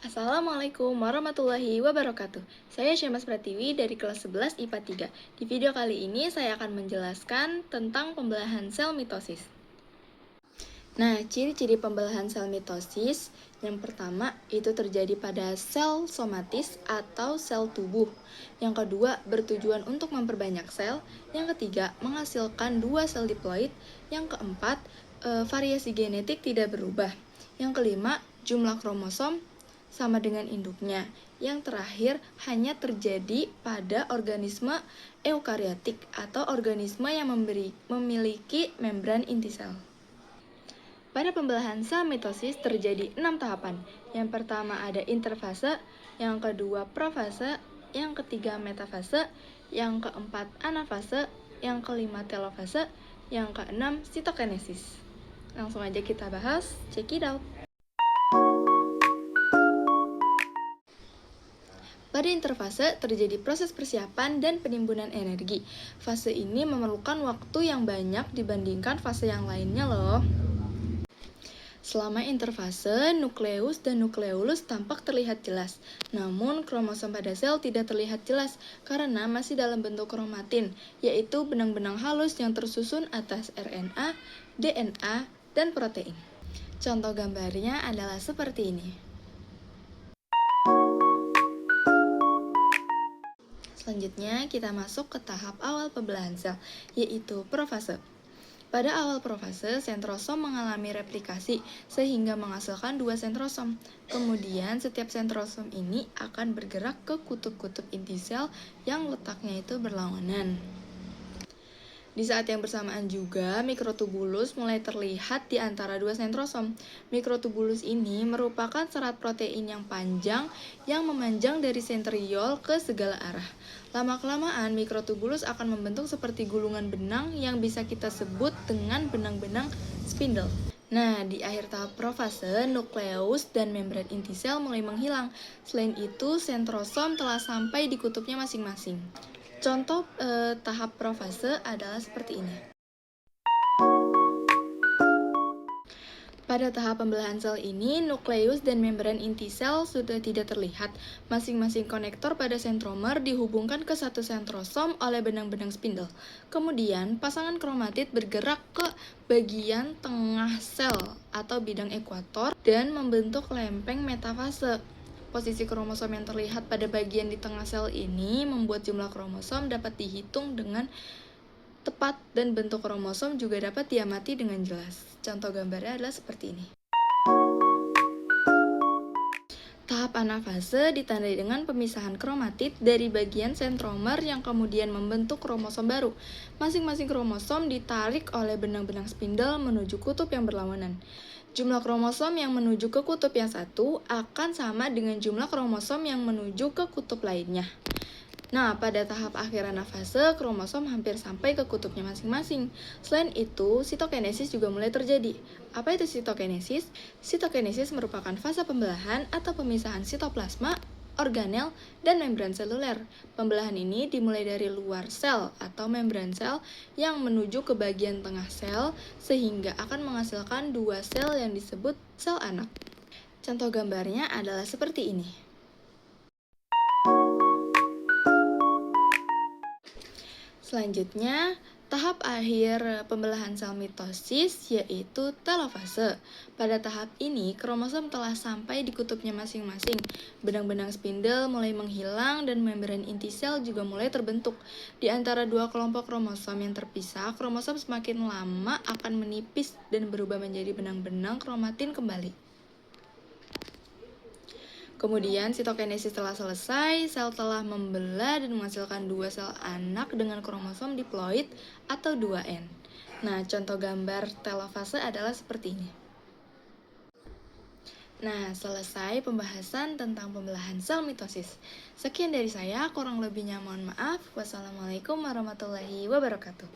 Assalamualaikum warahmatullahi wabarakatuh. Saya Syamas Pratiwi dari kelas 11 IPA 3. Di video kali ini saya akan menjelaskan tentang pembelahan sel mitosis. Nah, ciri-ciri pembelahan sel mitosis yang pertama itu terjadi pada sel somatis atau sel tubuh. Yang kedua, bertujuan untuk memperbanyak sel. Yang ketiga, menghasilkan 2 sel diploid. Yang keempat, variasi genetik tidak berubah. Yang kelima, jumlah kromosom sama dengan induknya. Yang terakhir, hanya terjadi pada organisme eukariotik atau organisme yang memiliki membran inti sel. Pada pembelahan sel mitosis terjadi 6 tahapan. Yang pertama ada interfase, yang kedua profase, yang ketiga metafase, yang keempat anafase, yang kelima telofase, yang keenam sitokinesis. Langsung aja kita bahas, check it out. Pada interfase terjadi proses persiapan dan penimbunan energi. Fase ini memerlukan waktu yang banyak dibandingkan fase yang lainnya loh. Selama interfase, nukleus dan nukleolus tampak terlihat jelas. Namun, kromosom pada sel tidak terlihat jelas karena masih dalam bentuk kromatin, yaitu benang-benang halus yang tersusun atas RNA, DNA, dan protein. Contoh gambarnya adalah seperti ini. Selanjutnya, kita masuk ke tahap awal pembelahan sel, yaitu profase. Pada awal profase, sentrosom mengalami replikasi sehingga menghasilkan 2 sentrosom. Kemudian, setiap sentrosom ini akan bergerak ke kutub-kutub inti sel yang letaknya itu berlawanan. Di saat yang bersamaan juga, mikrotubulus mulai terlihat di antara 2 sentrosom. Mikrotubulus ini merupakan serat protein yang panjang yang memanjang dari sentriol ke segala arah. Lama-kelamaan, mikrotubulus akan membentuk seperti gulungan benang yang bisa kita sebut dengan benang-benang spindle. Nah, di akhir tahap profase, nukleus dan membran inti sel mulai menghilang. Selain itu, sentrosom telah sampai di kutubnya masing-masing. Contoh tahap profase adalah seperti ini. Pada tahap pembelahan sel ini, nukleus dan membran inti sel sudah tidak terlihat. Masing-masing konektor pada sentromer dihubungkan ke satu sentrosom oleh benang-benang spindle. Kemudian, pasangan kromatid bergerak ke bagian tengah sel atau bidang ekuator dan membentuk lempeng metafase. Posisi kromosom yang terlihat pada bagian di tengah sel ini membuat jumlah kromosom dapat dihitung dengan tepat dan bentuk kromosom juga dapat diamati dengan jelas. Contoh gambarnya adalah seperti ini. Tahap anafase ditandai dengan pemisahan kromatid dari bagian sentromer yang kemudian membentuk kromosom baru. Masing-masing kromosom ditarik oleh benang-benang spindle menuju kutub yang berlawanan. Jumlah kromosom yang menuju ke kutub yang satu akan sama dengan jumlah kromosom yang menuju ke kutub lainnya. Nah, pada tahap akhir anafase, kromosom hampir sampai ke kutubnya masing-masing. Selain itu, sitokinesis juga mulai terjadi. Apa itu sitokinesis? Sitokinesis merupakan fase pembelahan atau pemisahan sitoplasma, organel, dan membran seluler. Pembelahan ini dimulai dari luar sel atau membran sel yang menuju ke bagian tengah sel sehingga akan menghasilkan 2 sel yang disebut sel anak. Contoh gambarnya adalah seperti ini. Selanjutnya, tahap akhir pembelahan sel mitosis yaitu telofase. Pada tahap ini, kromosom telah sampai di kutubnya masing-masing. Benang-benang spindle mulai menghilang dan membran inti sel juga mulai terbentuk. Di antara 2 kelompok kromosom yang terpisah, kromosom semakin lama akan menipis dan berubah menjadi benang-benang kromatin kembali. Kemudian sitokinesis telah selesai, sel telah membelah dan menghasilkan 2 sel anak dengan kromosom diploid atau 2N. Nah, contoh gambar telofase adalah seperti ini. Nah, selesai pembahasan tentang pembelahan sel mitosis. Sekian dari saya, kurang lebihnya mohon maaf. Wassalamualaikum warahmatullahi wabarakatuh.